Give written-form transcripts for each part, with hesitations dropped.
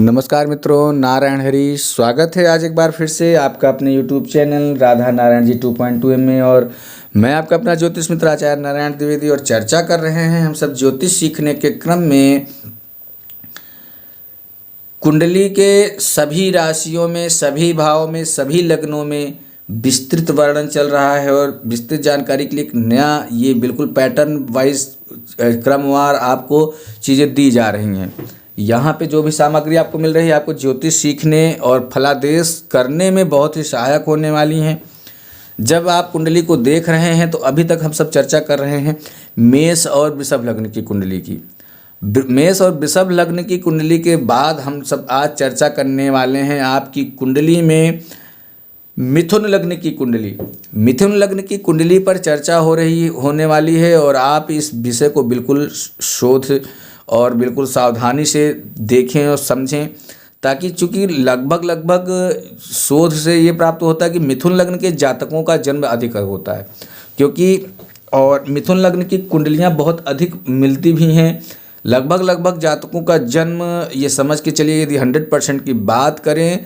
नमस्कार मित्रों, नारायण हरि। स्वागत है आज एक बार फिर से आपका अपने YouTube चैनल राधा नारायण जी 2.2 में। और मैं आपका अपना ज्योतिष मित्र आचार्य नारायण द्विवेदी और चर्चा कर रहे हैं हम सब ज्योतिष सीखने के क्रम में कुंडली के सभी राशियों में, सभी भावों में, सभी लग्नों में विस्तृत वर्णन चल रहा है। और विस्तृत जानकारी के लिए एक नया ये बिल्कुल पैटर्न वाइज क्रमवार आपको चीज़ें दी जा रही हैं। यहाँ पे जो भी सामग्री आपको मिल रही है आपको ज्योतिष सीखने और फलादेश करने में बहुत ही सहायक होने वाली हैं। जब आप कुंडली को देख रहे हैं तो अभी तक हम सब चर्चा कर रहे हैं मेष और वृषभ लग्न की कुंडली की। मेष और वृषभ लग्न की कुंडली के बाद हम सब आज चर्चा करने वाले हैं आपकी कुंडली में मिथुन लग्न की कुंडली। मिथुन लग्न की कुंडली पर चर्चा होने वाली है और आप इस विषय को बिल्कुल शोध और बिल्कुल सावधानी से देखें और समझें, ताकि चूँकि लगभग शोध से ये प्राप्त होता है कि मिथुन लग्न के जातकों का जन्म अधिक होता है, क्योंकि और मिथुन लग्न की कुंडलियाँ बहुत अधिक मिलती भी हैं। लगभग जातकों का जन्म, ये समझ के चलिए यदि 100% की बात करें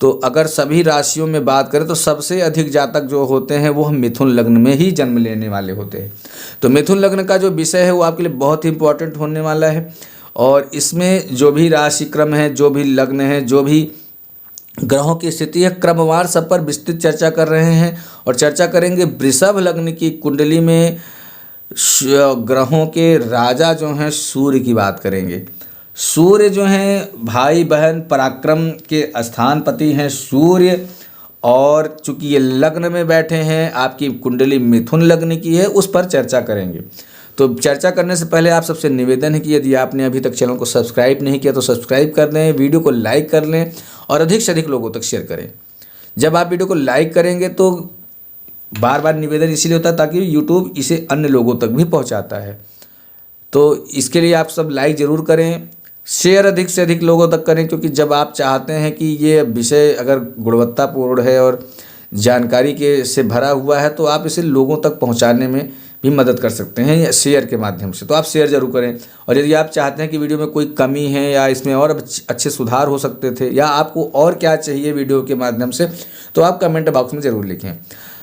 तो अगर सभी राशियों में बात करें तो सबसे अधिक जातक जो होते हैं वो मिथुन लग्न में ही जन्म लेने वाले होते हैं। तो मिथुन लग्न का जो विषय है वो आपके लिए बहुत ही इम्पोर्टेंट होने वाला है। और इसमें जो भी राशि क्रम है, जो भी लग्न है, जो भी ग्रहों की स्थिति है, क्रमवार सब पर विस्तृत चर्चा कर रहे हैं। और चर्चा करेंगे वृषभ लग्न की कुंडली में ग्रहों के राजा जो हैं सूर्य की बात करेंगे। सूर्य जो हैं भाई बहन पराक्रम के स्थानपति हैं सूर्य, और चूंकि ये लग्न में बैठे हैं, आपकी कुंडली मिथुन लग्न की है, उस पर चर्चा करेंगे। तो चर्चा करने से पहले आप सबसे निवेदन है कि यदि आपने अभी तक चैनल को सब्सक्राइब नहीं किया तो सब्सक्राइब कर दें, वीडियो को लाइक कर लें और अधिक से अधिक लोगों तक शेयर करें। जब आप वीडियो को लाइक करेंगे तो बार बार निवेदन इसीलिए होता है ताकि यूट्यूब इसे अन्य लोगों तक भी पहुँचाता है। तो इसके लिए आप सब लाइक ज़रूर करें, शेयर अधिक से अधिक लोगों तक करें, क्योंकि जब आप चाहते हैं कि ये विषय अगर गुणवत्तापूर्ण है और जानकारी के से भरा हुआ है तो आप इसे लोगों तक पहुंचाने में भी मदद कर सकते हैं शेयर के माध्यम से। तो आप शेयर जरूर करें। और यदि आप चाहते हैं कि वीडियो में कोई कमी है या इसमें और अच्छे सुधार हो सकते थे या आपको और क्या चाहिए वीडियो के माध्यम से, तो आप कमेंट बॉक्स में ज़रूर लिखें।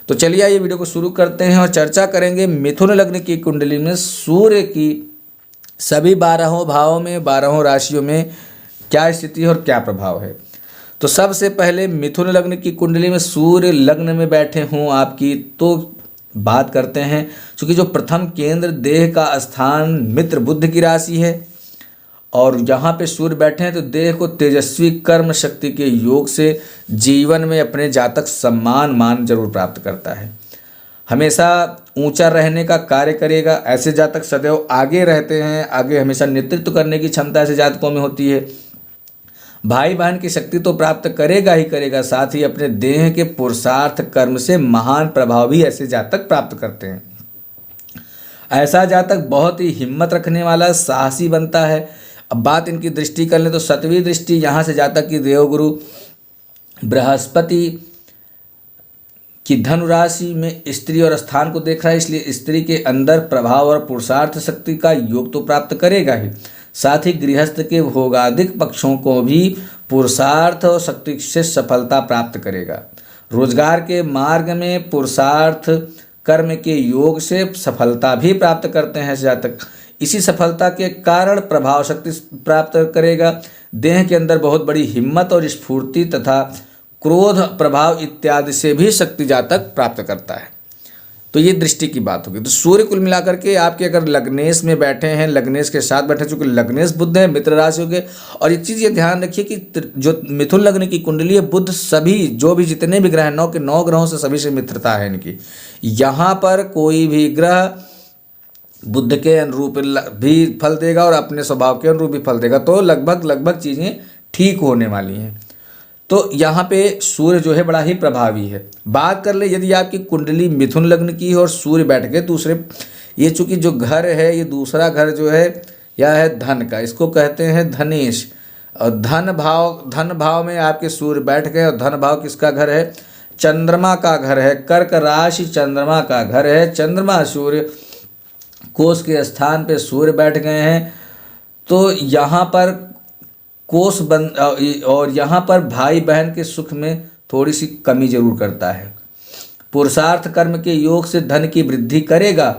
तो चलिए आइए वीडियो को शुरू करते हैं और चर्चा करेंगे मिथुन लग्न की कुंडली में सूर्य की सभी 12 भावों में, 12 राशियों में क्या स्थिति है और क्या प्रभाव है। तो सबसे पहले मिथुन लग्न की कुंडली में सूर्य लग्न में बैठे हों आपकी, तो बात करते हैं। क्योंकि जो प्रथम केंद्र देह का स्थान मित्र बुध की राशि है और यहाँ पे सूर्य बैठे हैं तो देह को तेजस्वी कर्म शक्ति के योग से जीवन में अपने जातक सम्मान मान जरूर प्राप्त करता है, हमेशा ऊंचा रहने का कार्य करेगा। ऐसे जातक सदैव आगे रहते हैं, आगे हमेशा नेतृत्व करने की क्षमता ऐसे जातकों में होती है। भाई बहन की शक्ति तो प्राप्त करेगा ही करेगा, साथ ही अपने देह के पुरुषार्थ कर्म से महान प्रभाव भी ऐसे जातक प्राप्त करते हैं। ऐसा जातक बहुत ही हिम्मत रखने वाला, साहसी बनता है। अब बात इनकी दृष्टि कर लें तो 7वीं दृष्टि यहाँ से जातक की देवगुरु बृहस्पति कि धनु राशि में स्त्री और स्थान को देख रहा है, इसलिए स्त्री के अंदर प्रभाव और पुरुषार्थ शक्ति का योग तो प्राप्त करेगा ही, साथ ही गृहस्थ के भोगादिक पक्षों को भी पुरुषार्थ और शक्ति से सफलता प्राप्त करेगा। रोजगार के मार्ग में पुरुषार्थ कर्म के योग से सफलता भी प्राप्त करते हैं जातक। इसी सफलता के कारण प्रभाव शक्ति प्राप्त करेगा। देह के अंदर बहुत बड़ी हिम्मत और स्फूर्ति तथा क्रोध प्रभाव इत्यादि से भी शक्ति जातक प्राप्त करता है। तो ये दृष्टि की बात होगी। तो सूर्य कुल मिलाकर के आपके अगर लग्नेश में बैठे हैं, लग्नेश के साथ बैठे, चूंकि लग्नेश बुध है मित्र राशियों के। और एक चीज़ ये ध्यान रखिए कि जो मिथुन लग्न की कुंडली है, बुध सभी जो भी जितने भी ग्रह 9 के 9 ग्रहों से सभी से मित्रता है इनकी। यहाँ पर कोई भी ग्रह बुध के अनुरूप भी फल देगा और अपने स्वभाव के अनुरूप भी फल देगा। तो लगभग चीज़ें ठीक होने वाली हैं। तो यहाँ पे सूर्य जो है बड़ा ही प्रभावी है। बात कर ले यदि आपकी कुंडली मिथुन लग्न की है और सूर्य बैठ गए दूसरे, ये चूंकि जो घर है ये दूसरा घर जो है यह है धन का, इसको कहते हैं धनेश। और धन भाव में आपके सूर्य बैठ गए। और धन भाव किसका घर है? चंद्रमा का घर है। कर्क राशि चंद्रमा का घर है। चंद्रमा सूर्य कोष के स्थान पे सूर्य बैठ गए हैं। तो यहाँ पर कोष बन और यहाँ पर भाई बहन के सुख में थोड़ी सी कमी जरूर करता है। पुरुषार्थ कर्म के योग से धन की वृद्धि करेगा।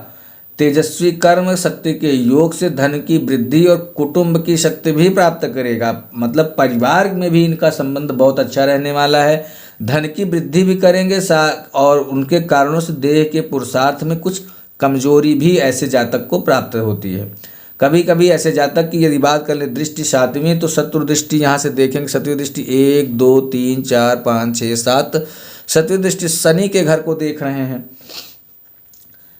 तेजस्वी कर्म शक्ति के योग से धन की वृद्धि और कुटुंब की शक्ति भी प्राप्त करेगा। मतलब परिवार में भी इनका संबंध बहुत अच्छा रहने वाला है। धन की वृद्धि भी करेंगे और उनके कारणों से देह के पुरुषार्थ में कुछ कमजोरी भी ऐसे जातक को प्राप्त होती है। कभी कभी ऐसे जातक की यदि बात कर ले दृष्टि सातवीं, तो शत्रु दृष्टि यहाँ से देखेंगे। शत्रु दृष्टि 1 2 3 4 5 6 7, शत्रु दृष्टि शनि के घर को देख रहे हैं।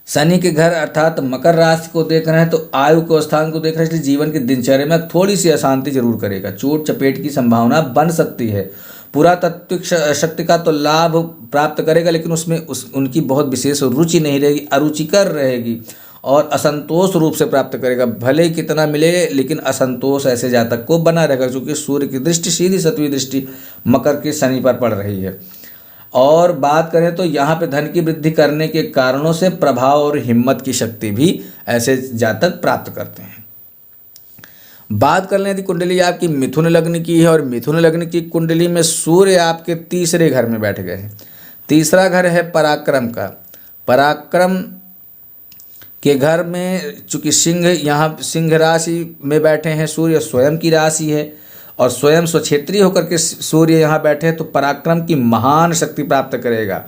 शनि के घर अर्थात मकर राशि को देख रहे हैं, तो आयु को स्थान को देख रहे हैं, इसलिए जीवन की दिनचर्या में थोड़ी सी अशांति जरूर करेगा। चोट चपेट की संभावना बन सकती है। पुरातात्विक शक्ति का तो लाभ प्राप्त करेगा, लेकिन उसमें उनकी बहुत विशेष रुचि नहीं रहेगी, अरुचिकर रहेगी और असंतोष रूप से प्राप्त करेगा। भले ही कितना मिले लेकिन असंतोष ऐसे जातक को बना रहेगा, क्योंकि सूर्य की दृष्टि सीधी शतवीं दृष्टि मकर के शनि पर पड़ रही है। और बात करें तो यहाँ पे धन की वृद्धि करने के कारणों से प्रभाव और हिम्मत की शक्ति भी ऐसे जातक प्राप्त करते हैं। बात कर लें यदि कुंडली आपकी मिथुन लग्न की है और मिथुन लग्न की कुंडली में सूर्य आपके तीसरे घर में बैठ गए हैं। तीसरा घर है पराक्रम का। पराक्रम के घर में चूंकि सिंह, यहाँ सिंह राशि में बैठे हैं, सूर्य स्वयं की राशि है और स्वयं स्वक्षेत्रीय होकर के सूर्य यहाँ बैठे हैं, तो पराक्रम की महान शक्ति प्राप्त करेगा।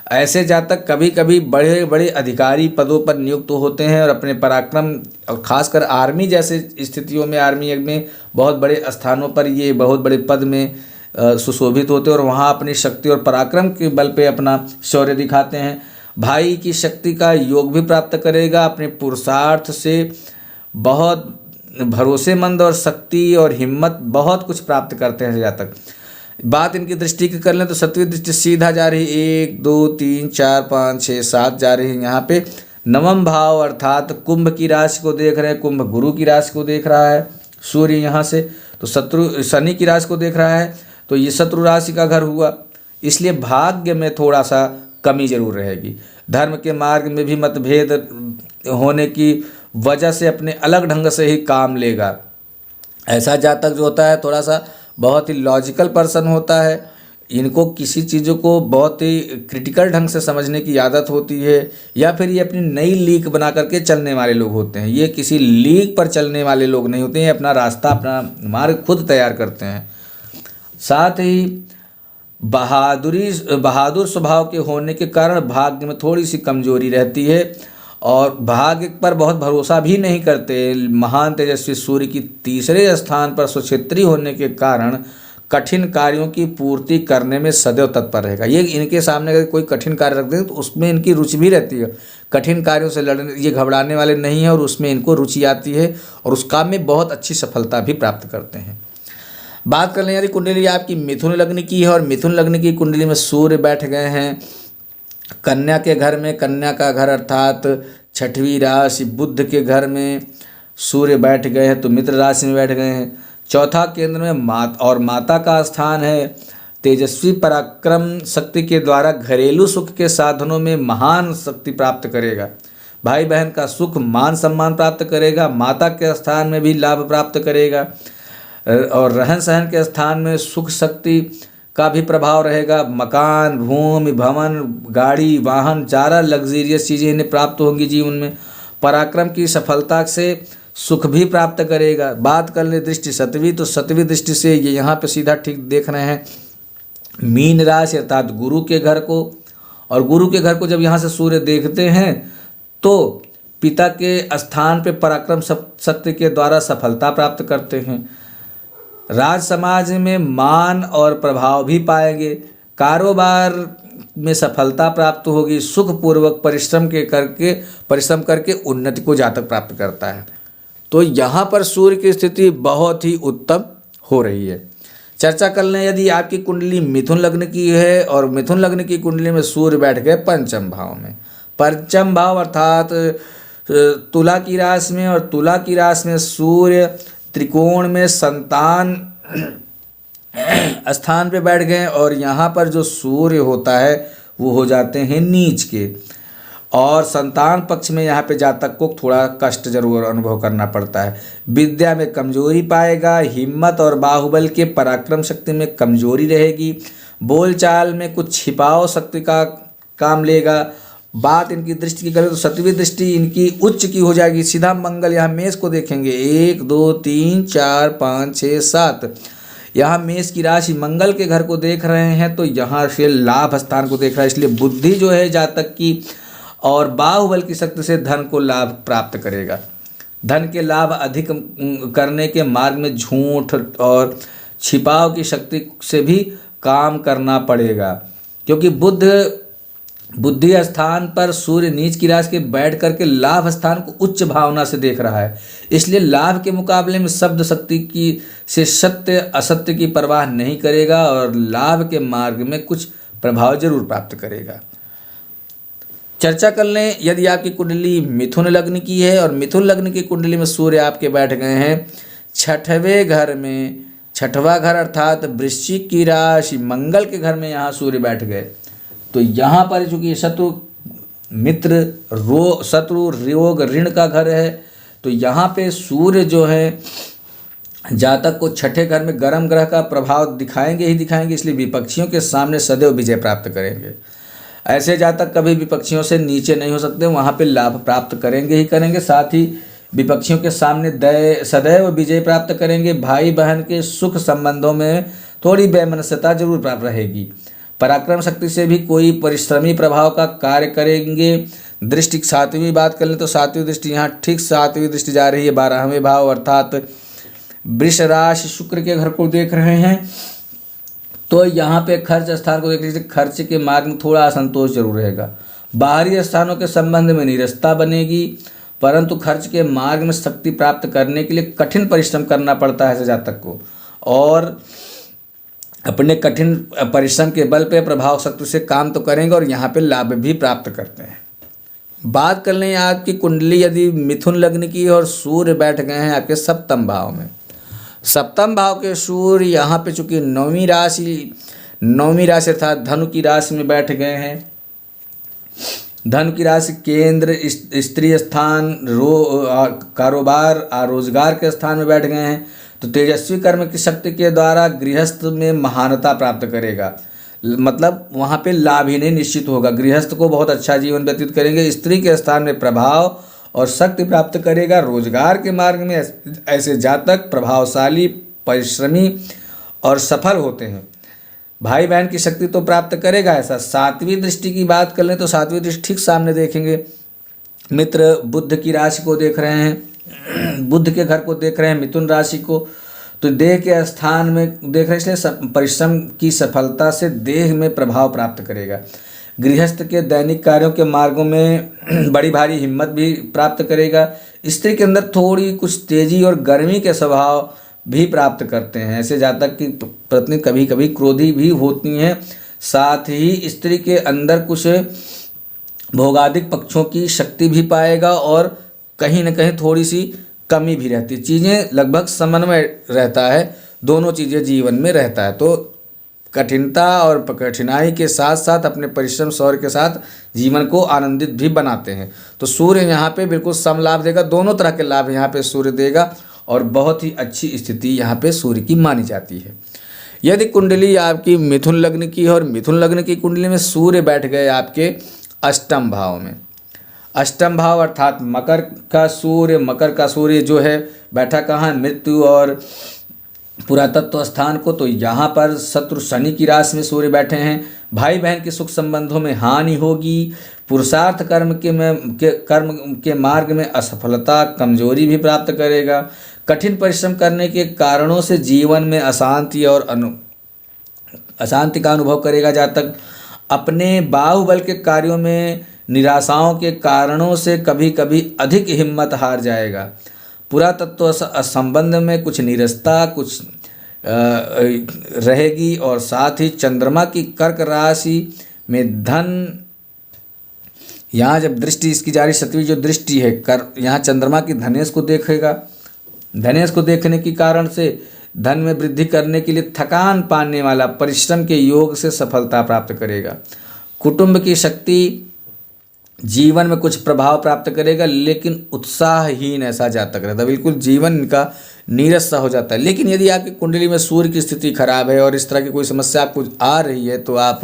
ऐसे जातक कभी कभी बड़े बड़े अधिकारी पदों पर नियुक्त होते हैं और अपने पराक्रम और खासकर आर्मी जैसे स्थितियों में, आर्मी में बहुत बड़े स्थानों पर ये बहुत बड़े पद में सुशोभित होते हैं और वहाँ अपनी शक्ति और पराक्रम के बल पे अपना शौर्य दिखाते हैं। भाई की शक्ति का योग भी प्राप्त करेगा। अपने पुरुषार्थ से बहुत भरोसेमंद और शक्ति और हिम्मत बहुत कुछ प्राप्त करते हैं जातक। बात इनकी दृष्टि की कर लें तो सत्वीं दृष्टि सीधा जा रही है, 1 2 3 4 5 6 7 जा रही है। यहाँ पे नवम भाव अर्थात कुंभ की राशि को देख रहे हैं। कुंभ गुरु की राशि को देख रहा है सूर्य यहाँ से, तो शनि की राशि को देख रहा है, तो ये शत्रु राशि का घर हुआ। इसलिए भाग्य में थोड़ा सा कमी जरूर रहेगी। धर्म के मार्ग में भी मतभेद होने की वजह से अपने अलग ढंग से ही काम लेगा। ऐसा जातक जो होता है थोड़ा सा बहुत ही लॉजिकल पर्सन होता है। इनको किसी चीज़ों को बहुत ही क्रिटिकल ढंग से समझने की आदत होती है, या फिर ये अपनी नई लीक बना करके चलने वाले लोग होते हैं। ये किसी लीक पर चलने वाले लोग नहीं होते हैं, अपना रास्ता अपना मार्ग खुद तैयार करते हैं। साथ ही बहादुर स्वभाव के होने के कारण भाग्य में थोड़ी सी कमजोरी रहती है और भाग्य पर बहुत भरोसा भी नहीं करते। महान तेजस्वी सूर्य की तीसरे स्थान पर स्वक्षेत्री होने के कारण कठिन कार्यों की पूर्ति करने में सदैव तत्पर रहेगा। ये इनके सामने अगर कोई कठिन कार्य रख दे तो उसमें इनकी रुचि भी रहती है। कठिन कार्यों से लड़ने ये घबराने वाले नहीं हैं और उसमें इनको रुचि आती है और उस काम में बहुत अच्छी सफलता भी प्राप्त करते हैं। बात कर लें यदि कुंडली आपकी मिथुन लग्न की है और मिथुन लग्न की कुंडली में सूर्य बैठ गए हैं कन्या के घर में। कन्या का घर अर्थात छठवीं राशि बुध के घर में सूर्य बैठ गए हैं, तो मित्र राशि में बैठ गए हैं। चौथा केंद्र में माता का स्थान है। तेजस्वी पराक्रम शक्ति के द्वारा घरेलू सुख के साधनों में महान शक्ति प्राप्त करेगा। भाई बहन का सुख मान सम्मान प्राप्त करेगा। माता के स्थान में भी लाभ प्राप्त करेगा और रहन सहन के स्थान में सुख शक्ति का भी प्रभाव रहेगा। मकान, भूमि, भवन, गाड़ी, वाहन, सारा लग्जीरियस चीज़ें इन्हें प्राप्त होंगी जीवन में। पराक्रम की सफलता से सुख भी प्राप्त करेगा। बात कर ले दृष्टि सतवीं, तो सतवीं दृष्टि से ये यहाँ पे सीधा ठीक देख रहे हैं मीन राशि अर्थात गुरु के घर को। और गुरु के घर को जब यहाँ से सूर्य देखते हैं तो पिता के स्थान पे पराक्रम शक्ति के द्वारा सफलता प्राप्त करते हैं। राज समाज में मान और प्रभाव भी पाएंगे। कारोबार में सफलता प्राप्त होगी। सुखपूर्वक परिश्रम करके उन्नति को जातक प्राप्त करता है। तो यहाँ पर सूर्य की स्थिति बहुत ही उत्तम हो रही है। चर्चा कर लें यदि आपकी कुंडली मिथुन लग्न की है और मिथुन लग्न की कुंडली में सूर्य बैठ गए पंचम भाव में। पंचम भाव अर्थात तुला की राशि में, और तुला की राशि में सूर्य त्रिकोण में संतान स्थान पे बैठ गए और यहाँ पर जो सूर्य होता है वो हो जाते हैं नीच के। और संतान पक्ष में यहाँ पे जातक को थोड़ा कष्ट जरूर अनुभव करना पड़ता है। विद्या में कमजोरी पाएगा, हिम्मत और बाहुबल के पराक्रम शक्ति में कमजोरी रहेगी, बोलचाल में कुछ छिपाव शक्ति का काम लेगा। बात इनकी दृष्टि की करें तो सतवीं दृष्टि इनकी उच्च की हो जाएगी। सीधा मंगल, यहाँ मेष को देखेंगे 1 2 3 4 5 6 7, यहाँ मेष की राशि मंगल के घर को देख रहे हैं तो यहाँ से लाभ स्थान को देख रहा है, इसलिए बुद्धि जो है जातक की और बाहुबल की शक्ति से धन को लाभ प्राप्त करेगा। धन के लाभ अधिक करने के मार्ग में झूठ और छिपाव की शक्ति से भी काम करना पड़ेगा, क्योंकि बुद्धि स्थान पर सूर्य नीच की राशि के बैठ करके लाभ स्थान को उच्च भावना से देख रहा है, इसलिए लाभ के मुकाबले में शब्द शक्ति की से सत्य असत्य की परवाह नहीं करेगा और लाभ के मार्ग में कुछ प्रभाव जरूर प्राप्त करेगा। चर्चा कर लें, यदि आपकी कुंडली मिथुन लग्न की है और मिथुन लग्न की कुंडली में सूर्य आपके बैठ गए हैं छठवें घर में, छठवां घर अर्थात वृश्चिक की राशि मंगल के घर में यहाँ सूर्य बैठ गए, तो यहाँ पर चूंकि शत्रु मित्र शत्रु रोग ऋण का घर है, तो यहाँ पे सूर्य जो है जातक को छठे घर में गर्म ग्रह का प्रभाव दिखाएंगे ही दिखाएंगे, इसलिए विपक्षियों के सामने सदैव विजय प्राप्त करेंगे। ऐसे जातक कभी विपक्षियों से नीचे नहीं हो सकते, वहाँ पे लाभ प्राप्त करेंगे ही करेंगे, साथ ही विपक्षियों के सामने सदैव विजय प्राप्त करेंगे। भाई बहन के सुख संबंधों में थोड़ी वैमनस्यता जरूर प्राप्त रहेगी। पराक्रम शक्ति से भी कोई परिश्रमी प्रभाव का कार्य करेंगे। दृष्टि सातवीं बात कर लें तो सातवीं दृष्टि यहाँ ठीक सातवीं दृष्टि जा रही है 12वें भाव अर्थात वृष राशि शुक्र के घर को देख रहे हैं, तो यहाँ पे खर्च स्थान को देख लीजिए, खर्च के मार्ग में थोड़ा असंतोष जरूर रहेगा। बाहरी स्थानों के संबंध में निरस्ता बनेगी, परंतु खर्च के मार्ग में शक्ति प्राप्त करने के लिए कठिन परिश्रम करना पड़ता है ऐसे जातक को, और अपने कठिन परिश्रम के बल पे प्रभाव शक्ति से काम तो करेंगे और यहाँ पे लाभ भी प्राप्त करते हैं। बात कर लें आपकी कुंडली यदि मिथुन लग्न की और सूर्य बैठ गए हैं आपके सप्तम भाव में, सप्तम भाव के सूर्य यहाँ पे चूंकि नौवीं राशि अर्थात धनु की राशि में बैठ गए हैं, धनु की राशि केंद्र स्त्री स्थान कारोबार रोजगार के स्थान में बैठ गए हैं, तो तेजस्वी कर्म की शक्ति के द्वारा गृहस्थ में महानता प्राप्त करेगा, मतलब वहाँ पे लाभ ही नहीं निश्चित होगा। गृहस्थ को बहुत अच्छा जीवन व्यतीत करेंगे, स्त्री के स्थान में प्रभाव और शक्ति प्राप्त करेगा। रोजगार के मार्ग में ऐसे जातक प्रभावशाली परिश्रमी और सफल होते हैं। भाई बहन की शक्ति तो प्राप्त करेगा ऐसा। सातवीं दृष्टि की बात कर लें तो सातवीं दृष्टि ठीक सामने देखेंगे, मित्र बुध की राशि को देख रहे हैं, बुध के घर को देख रहे हैं मिथुन राशि को, तो देह के स्थान में देख रहे हैं, इसलिए परिश्रम की सफलता से देह में प्रभाव प्राप्त करेगा। गृहस्थ के दैनिक कार्यों के मार्गों में बड़ी भारी हिम्मत भी प्राप्त करेगा। स्त्री के अंदर थोड़ी कुछ तेजी और गर्मी के स्वभाव भी प्राप्त करते हैं। ऐसे जातक की पत्नी कभी कभी क्रोधी भी होती हैं। साथ ही स्त्री के अंदर कुछ भोगादिक पक्षों की शक्ति भी पाएगा और कहीं न कहीं थोड़ी सी कमी भी रहती है। चीज़ें लगभग समन्वय रहता है, दोनों चीज़ें जीवन में रहता है, तो कठिनता और कठिनाई के साथ साथ अपने परिश्रम शौर्य के साथ जीवन को आनंदित भी बनाते हैं। तो सूर्य यहाँ पे बिल्कुल सम लाभ देगा, दोनों तरह के लाभ यहाँ पे सूर्य देगा और बहुत ही अच्छी स्थिति यहाँ पे सूर्य की मानी जाती है। यदि कुंडली आपकी मिथुन लग्न की है और मिथुन लग्न की कुंडली में सूर्य बैठ गए आपके अष्टम भाव में, अष्टम भाव अर्थात मकर का सूर्य जो है बैठा कहाँ, मृत्यु और पुरातत्व स्थान को, तो यहाँ पर शत्रु शनि की राशि में सूर्य बैठे हैं। भाई बहन के सुख संबंधों में हानि होगी। पुरुषार्थ कर्म के मार्ग में असफलता कमजोरी भी प्राप्त करेगा। कठिन परिश्रम करने के कारणों से जीवन में अशांति और अशांति का अनुभव करेगा जातक। अपने बाहुबल के कार्यों में निराशाओं के कारणों से कभी कभी अधिक हिम्मत हार जाएगा। पुरातत्व संबंध में कुछ निरस्ता कुछ रहेगी और साथ ही चंद्रमा की कर्क राशि में धन, यहाँ जब दृष्टि इसकी जारी 7वीं जो दृष्टि है यहाँ चंद्रमा की धनेश को देखेगा। धनेश को देखने के कारण से धन में वृद्धि करने के लिए थकान पाने वाला परिश्रम के योग से सफलता प्राप्त करेगा। कुटुंब की शक्ति जीवन में कुछ प्रभाव प्राप्त करेगा, लेकिन उत्साहहीन ऐसा जातक रहता है, बिल्कुल जीवन इनका नीरस सा हो जाता है। लेकिन यदि आपकी कुंडली में सूर्य की स्थिति खराब है और इस तरह की कोई समस्या आपको आ रही है, तो आप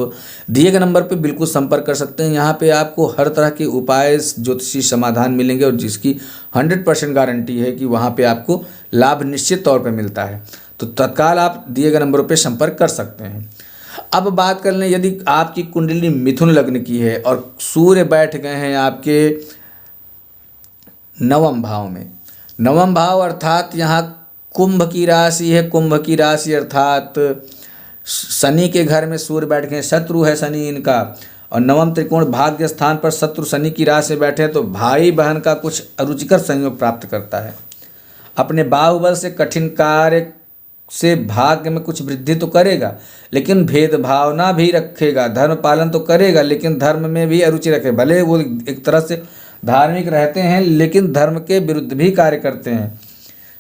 दिए गए नंबर पे बिल्कुल संपर्क कर सकते हैं। यहाँ पे आपको हर तरह के उपाय, ज्योतिषी समाधान मिलेंगे और जिसकी 100% गारंटी है कि वहाँ पे आपको लाभ निश्चित तौर पर मिलता है। तो तत्काल आप दिए गए नंबरों पर संपर्क कर सकते हैं। अब बात कर लें, यदि आपकी कुंडली मिथुन लग्न की है और सूर्य बैठ गए हैं आपके नवम भाव में। नवम भाव अर्थात यहाँ कुंभ की राशि है। कुंभ की राशि अर्थात शनि के घर में सूर्य बैठ गए, शत्रु है शनि इनका, और नवम त्रिकोण भाग्य स्थान पर शत्रु शनि की राशि से बैठे हैं, तो भाई बहन का कुछ अरुचिकर संयोग प्राप्त करता है। अपने बाहुबल से कठिन कार्य से भाग्य में कुछ वृद्धि तो करेगा, लेकिन भेदभावना भी रखेगा। धर्म पालन तो करेगा, लेकिन धर्म में भी अरुचि रखे। भले वो एक तरह से धार्मिक रहते हैं, लेकिन धर्म के विरुद्ध भी कार्य करते हैं।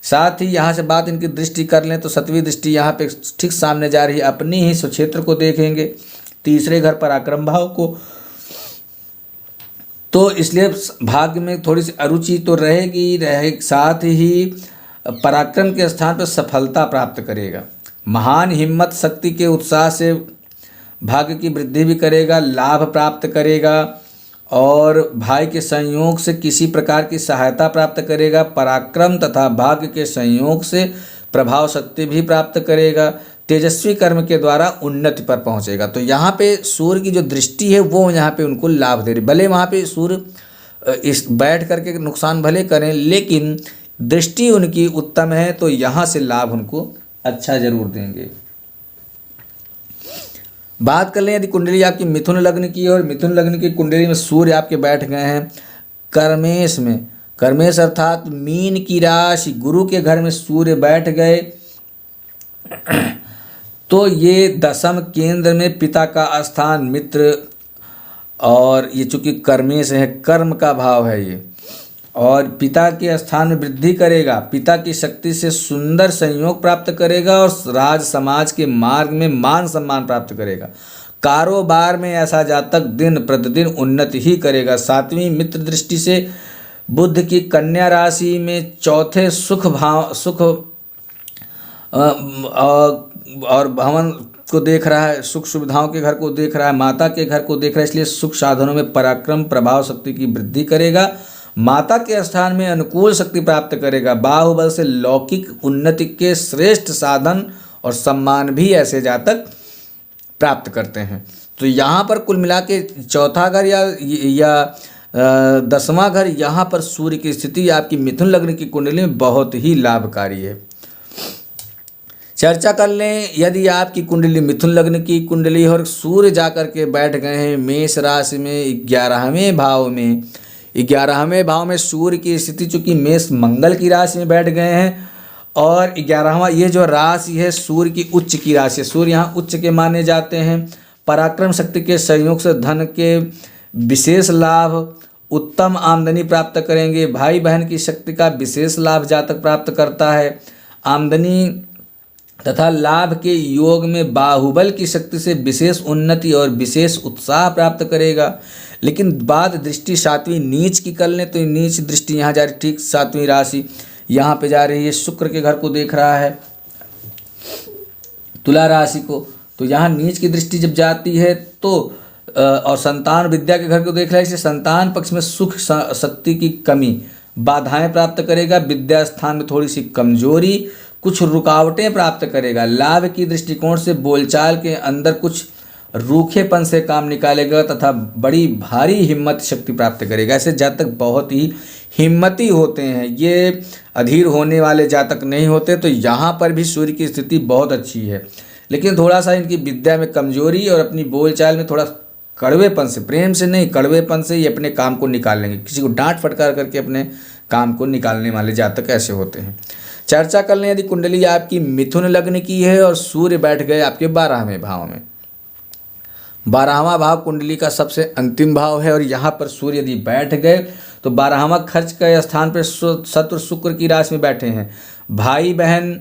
साथ ही यहाँ से बात इनकी दृष्टि कर लें तो सतवीं दृष्टि यहाँ पे ठीक सामने जा रही है। अपनी ही स्वक्षेत्र को देखेंगे, तीसरे घर पराक्रम भाव को, तो इसलिए भाग्य में थोड़ी सी अरुचि तो रहेगी। साथ ही पराक्रम के स्थान पर सफलता प्राप्त करेगा। महान हिम्मत शक्ति के उत्साह से भाग्य की वृद्धि भी करेगा, लाभ प्राप्त करेगा और भाई के संयोग से किसी प्रकार की सहायता प्राप्त करेगा। पराक्रम तथा भाग्य के संयोग से प्रभाव शक्ति भी प्राप्त करेगा। तेजस्वी कर्म के द्वारा उन्नति पर पहुंचेगा। तो यहाँ पे सूर्य की जो दृष्टि है वो यहाँ पे उनको लाभ दे रही। भले वहाँ पे सूर्य इस बैठ करके नुकसान भले करें, लेकिन दृष्टि उनकी उत्तम है, तो यहाँ से लाभ उनको अच्छा जरूर देंगे। बात कर लें यदि कुंडली आपकी मिथुन लग्न की है और मिथुन लग्न की कुंडली में सूर्य आपके बैठ गए हैं कर्मेश में। कर्मेश अर्थात मीन की राशि, गुरु के घर में सूर्य बैठ गए, तो ये दशम केंद्र में पिता का स्थान मित्र, और ये चूंकि कर्मेश है, कर्म का भाव है ये, और पिता के स्थान में वृद्धि करेगा। पिता की शक्ति से सुंदर संयोग प्राप्त करेगा और राज समाज के मार्ग में मान सम्मान प्राप्त करेगा। कारोबार में ऐसा जातक दिन प्रतिदिन उन्नति ही करेगा। सातवीं मित्र दृष्टि से बुध की कन्या राशि में चौथे सुख और भवन को देख रहा है, सुख सुविधाओं के घर को देख रहा है, माता के घर को देख रहा है, इसलिए सुख साधनों में पराक्रम प्रभाव शक्ति की वृद्धि करेगा। माता के स्थान में अनुकूल शक्ति प्राप्त करेगा। बाहुबल से लौकिक उन्नति के श्रेष्ठ साधन और सम्मान भी ऐसे जातक प्राप्त करते हैं। तो यहाँ पर कुल मिला के चौथा घर या दसवां घर, यहाँ पर सूर्य की स्थिति आपकी मिथुन लग्न की कुंडली में बहुत ही लाभकारी है। चर्चा कर लें, यदि आपकी कुंडली मिथुन लग्न की कुंडली और सूर्य जाकर के बैठ गए हैं मेष राशि में 11वें भाव में। 11वें भाव में सूर्य की स्थिति चूंकि मेष मंगल की राशि में बैठ गए हैं, और 11वां ये जो राशि है सूर्य की उच्च की राशि है। सूर्य यहाँ उच्च के माने जाते हैं। पराक्रम शक्ति के संयोग से धन के विशेष लाभ, उत्तम आमदनी प्राप्त करेंगे। भाई बहन की शक्ति का विशेष लाभ जातक प्राप्त करता है। आमदनी तथा लाभ के योग में बाहुबल की शक्ति से विशेष उन्नति और विशेष उत्साह प्राप्त करेगा। लेकिन बात दृष्टि सातवीं नीच की कर लें, तो नीच दृष्टि यहाँ जा रही, ठीक सातवीं राशि यहाँ पे जा रही है, शुक्र के घर को देख रहा है, तुला राशि को। तो यहाँ नीच की दृष्टि जब जाती है तो और संतान विद्या के घर को देख रहा है, इसलिए संतान पक्ष में सुख शक्ति की कमी, बाधाएं प्राप्त करेगा। विद्या स्थान में थोड़ी सी कमजोरी, कुछ रुकावटें प्राप्त करेगा। लाभ की दृष्टिकोण से बोलचाल के अंदर कुछ रूखेपन से काम निकालेगा तथा बड़ी भारी हिम्मत शक्ति प्राप्त करेगा। ऐसे जातक बहुत ही हिम्मती होते हैं, ये अधीर होने वाले जातक नहीं होते। तो यहाँ पर भी सूर्य की स्थिति बहुत अच्छी है, लेकिन थोड़ा सा इनकी विद्या में कमजोरी और अपनी बोलचाल में थोड़ा कड़वेपन से, प्रेम से नहीं कड़वेपन से ये अपने काम को निकाल लेंगे। किसी को डांट फटकार करके अपने काम को निकालने वाले जातक ऐसे होते हैं। चर्चा कर लें, यदि कुंडली आपकी मिथुन लग्न की है और सूर्य बैठ गए आपके 12वें भाव में। 12वां भाव कुंडली का सबसे अंतिम भाव है, और यहाँ पर सूर्य यदि बैठ गए तो 12वां खर्च के स्थान पर शत्रु शुक्र की राशि में बैठे हैं। भाई बहन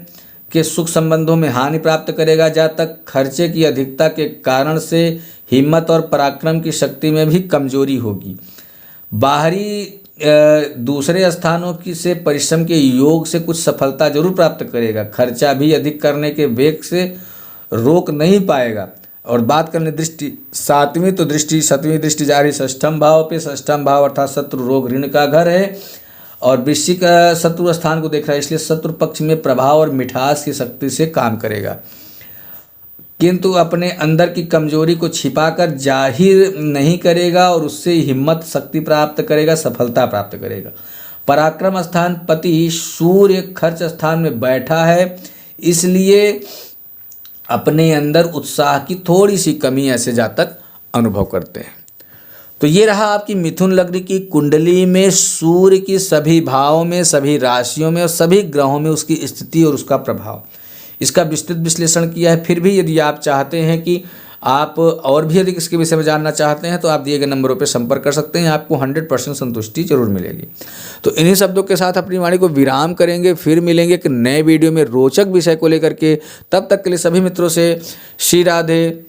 के सुख संबंधों में हानि प्राप्त करेगा जातक। खर्चे की अधिकता के कारण से हिम्मत और पराक्रम की शक्ति में भी कमजोरी होगी। बाहरी दूसरे स्थानों की से परिश्रम के योग से कुछ सफलता जरूर प्राप्त करेगा, खर्चा भी अधिक करने के वेग से रोक नहीं पाएगा। और बात करने दृष्टि सातवीं, तो दृष्टि सतवीं दृष्टि जा रही षष्ठम भाव पे। षष्ठम भाव अर्थात शत्रु रोग ऋण का घर है और वृश्चिक शत्रु स्थान को देख रहा है, इसलिए शत्रु पक्ष में प्रभाव और मिठास की शक्ति से काम करेगा, किंतु अपने अंदर की कमजोरी को छिपाकर जाहिर नहीं करेगा और उससे हिम्मत शक्ति प्राप्त करेगा, सफलता प्राप्त करेगा। पराक्रम स्थान पति सूर्य खर्च स्थान में बैठा है, इसलिए अपने अंदर उत्साह की थोड़ी सी कमी ऐसे जातक अनुभव करते हैं। तो ये रहा आपकी मिथुन लग्न की कुंडली में सूर्य की सभी भावों में, सभी राशियों में और सभी ग्रहों में उसकी स्थिति और उसका प्रभाव। इसका विस्तृत विश्लेषण किया है। फिर भी यदि आप चाहते हैं कि आप और भी अधिक इसके विषय में जानना चाहते हैं तो आप दिए गए नंबरों पर संपर्क कर सकते हैं, आपको 100% संतुष्टि जरूर मिलेगी। तो इन्हीं शब्दों के साथ अपनी वाणी को विराम करेंगे, फिर मिलेंगे एक नए वीडियो में रोचक विषय को लेकर के। तब तक के लिए सभी मित्रों से श्री राधे।